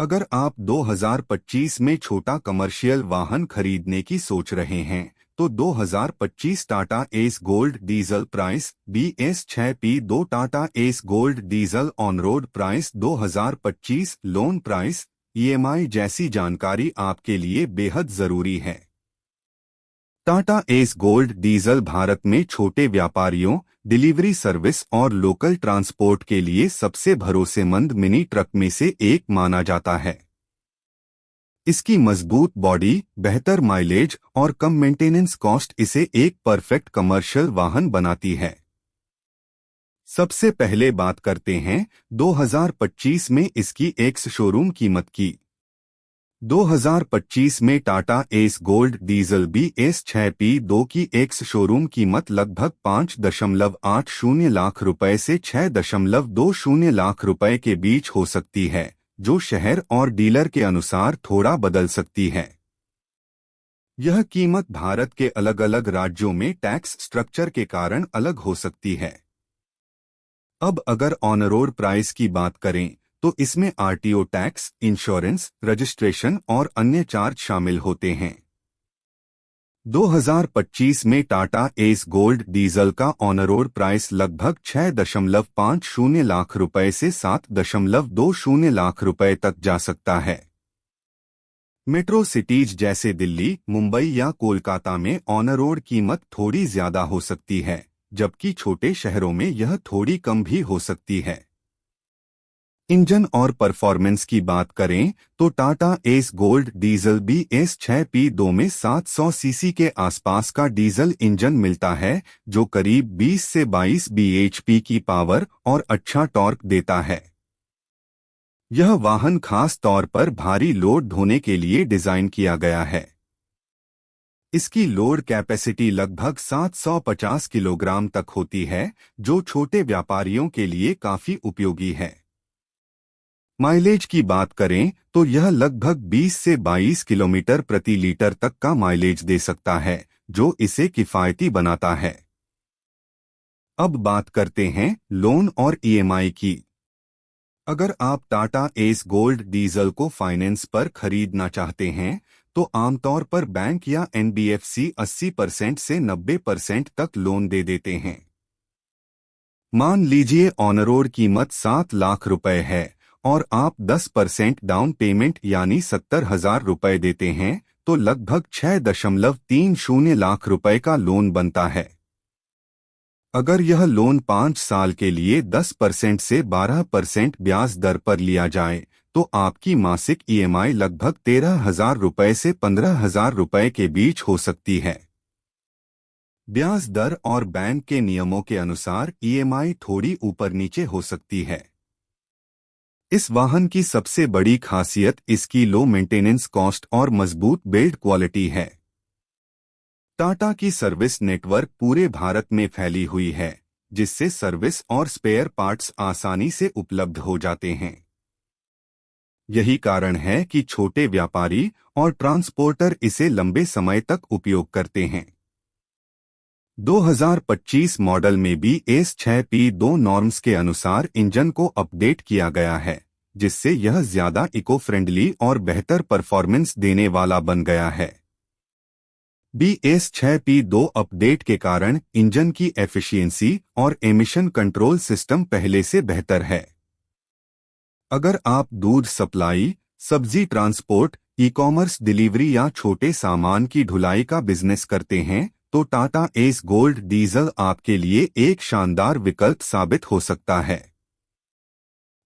अगर आप 2025 में छोटा कमर्शियल वाहन खरीदने की सोच रहे हैं तो 2025 Tata S gold diesel price BS6P2 Tata S gold diesel on road price 2025 loan price EMI जैसी जानकारी आपके लिए बेहद जरूरी है। Tata S gold diesel Bharat में छोटे व्यापारियों, डिलीवरी सर्विस और लोकल ट्रांसपोर्ट के लिए सबसे भरोसेमंद मिनी ट्रक में से एक माना जाता है। इसकी मजबूत बॉडी, बेहतर माइलेज और कम मेंटेनेंस कॉस्ट इसे एक परफेक्ट कमर्शियल वाहन बनाती है। सबसे पहले बात करते हैं 2025 में इसकी एक्स शोरूम कीमत की। 2025 में Tata S gold diesel BS6P2 की एक्स शोरूम कीमत लगभग 5.80 लाख रुपए से 6.20 लाख रुपए के बीच हो सकती है, जो शहर और डीलर के अनुसार थोड़ा बदल सकती है। यह कीमत भारत के अलग अलग राज्यों में टैक्स स्ट्रक्चर के कारण अलग हो सकती है। अब अगर ऑन रोड प्राइस की बात करें तो इसमें RTO टैक्स, इंश्योरेंस, रजिस्ट्रेशन और अन्य चार्ज शामिल होते हैं। 2025 में टाटा एस गोल्ड डीजल का ऑन रोड प्राइस लगभग 6.50 लाख रुपए से 7.20 लाख रुपए तक जा सकता है। मेट्रो सिटीज जैसे दिल्ली, मुंबई या कोलकाता में ऑन रोड कीमत थोड़ी ज्यादा हो सकती है, जबकि छोटे शहरों में यह थोड़ी कम भी हो सकती है। इंजन और परफॉर्मेंस की बात करें तो Tata S gold diesel BS6P2 में 700 सीसी के आसपास का डीजल इंजन मिलता है, जो करीब 20 से 22 bhp की पावर और अच्छा टॉर्क देता है। यह वाहन खास तौर पर भारी लोड ढोने के लिए डिजाइन किया गया है। इसकी लोड कैपेसिटी लगभग 750 किलोग्राम तक होती है, जो छोटे व्यापारियों के लिए काफी उपयोगी है। माइलेज की बात करें तो यह लगभग 20 से 22 किलोमीटर प्रति लीटर तक का माइलेज दे सकता है, जो इसे किफायती बनाता है। अब बात करते हैं लोन और EMI की। अगर आप टाटा एस गोल्ड डीजल को फाइनेंस पर खरीदना चाहते हैं तो आमतौर पर बैंक या NBFC 80% से 90% तक लोन दे देते हैं। मान लीजिए ऑन रोड कीमत 7 लाख रुपए है और आप 10% डाउन पेमेंट यानी 70,000 रुपए देते हैं, तो लगभग 6.30 लाख रुपए का लोन बनता है। अगर यह लोन 5 साल के लिए 10% से 12% ब्याज दर पर लिया जाए तो आपकी मासिक EMI लगभग 13,000 रुपए से 15,000 रुपए के बीच हो सकती है। ब्याज दर और बैंक के नियमों के अनुसार EMI थोड़ी ऊपर नीचे हो सकती है। इस वाहन की सबसे बड़ी खासियत इसकी लो मेंटेनेंस कॉस्ट और मजबूत बिल्ड क्वालिटी है। टाटा की सर्विस नेटवर्क पूरे भारत में फैली हुई है, जिससे सर्विस और स्पेयर पार्ट्स आसानी से उपलब्ध हो जाते हैं। यही कारण है कि छोटे व्यापारी और ट्रांसपोर्टर इसे लंबे समय तक उपयोग करते हैं। 2025 मॉडल में BS6P2 नॉर्म्स के अनुसार इंजन को अपडेट किया गया है, जिससे यह ज्यादा इको फ्रेंडली और बेहतर परफॉर्मेंस देने वाला बन गया है। BS6P2 अपडेट के कारण इंजन की एफिशिएंसी और एमिशन कंट्रोल सिस्टम पहले से बेहतर है। अगर आप दूध सप्लाई, सब्जी ट्रांसपोर्ट, ई-कॉमर्स डिलीवरी या छोटे सामान की ढुलाई का बिजनेस करते हैं तो टाटा एस गोल्ड डीजल आपके लिए एक शानदार विकल्प साबित हो सकता है।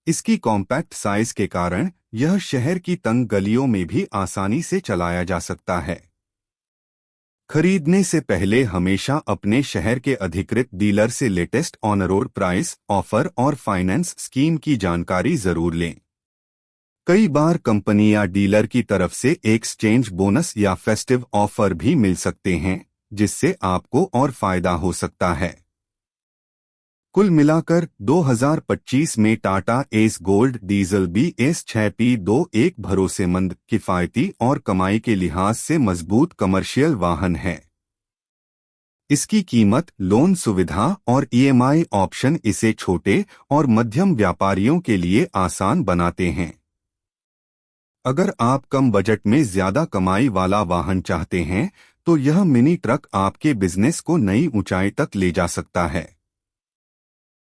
इसकी कॉम्पैक्ट साइज के कारण यह शहर की तंग गलियों में भी आसानी से चलाया जा सकता है। खरीदने से पहले हमेशा अपने शहर के अधिकृत डीलर से latest on road price, offer और फाइनेंस स्कीम की जानकारी जरूर लें। कई बार कंपनी या डीलर की तरफ से एक्सचेंज बोनस या फेस्टिव ऑफर भी मिल सकते हैं, जिससे आपको और फायदा हो सकता है। कुल मिलाकर 2025 में Tata S gold diesel BS6P2 एक भरोसेमंद, किफायती और कमाई के लिहाज से मजबूत कमर्शियल वाहन है। इसकी कीमत, लोन सुविधा और EMI ऑप्शन इसे छोटे और मध्यम व्यापारियों के लिए आसान बनाते हैं। अगर आप कम बजट में ज्यादा कमाई वाला वाहन चाहते हैं तो यह मिनी ट्रक आपके बिजनेस को नई ऊंचाई तक ले जा सकता है।